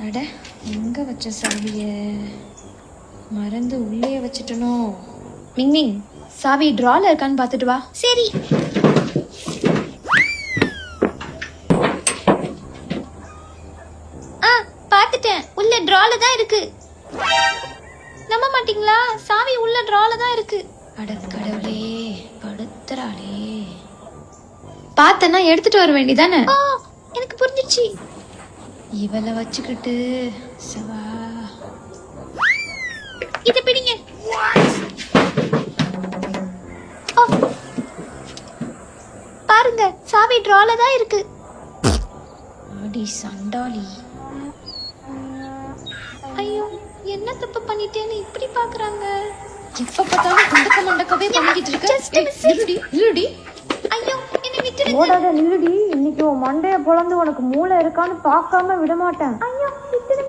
அட எங்க வச்ச சாவிய மறந்து உள்ளே வச்சுட்டனோ. மிங்மிங், சாவி டிரால இருக்கான்னு பார்த்துட்டு வா. சரி. பார்த்துட்டேன், உள்ள டிரால தான் இருக்கு. நம்ப மாட்டீங்களா? சாவி உள்ள டிரால தான் இருக்கு. அட கடவுளே, படுத்துறாளே. பார்த்தனா எடுத்துட்டு வர வேண்டியதானே. எனக்கு புரிஞ்சிச்சு. இவளை வச்சுக்கிட்டு சவா. இத பிடிங்க. பாருங்க, சாவி டிரால தான் இருக்கு. அடி சண்டாளி. ஐயோ, என்ன தப்பு பண்ணிட்டேன்னு இப்படி பாக்குறாங்க. எப்ப பார்த்தாலும் குண்டக்க மண்டக்கவே பண்ணிக்கிட்டு இருக்க. நில்லுடி. ஐயோ, என்ன விட்டுடுங்க. ஓடாத நில்லுடி. இன்னைக்கு உன் மண்டைய பொளந்து உனக்கு மூளை இருக்கான்னு பார்க்காம விட மாட்டேன். ஐயோ, விட்டுடுங்க.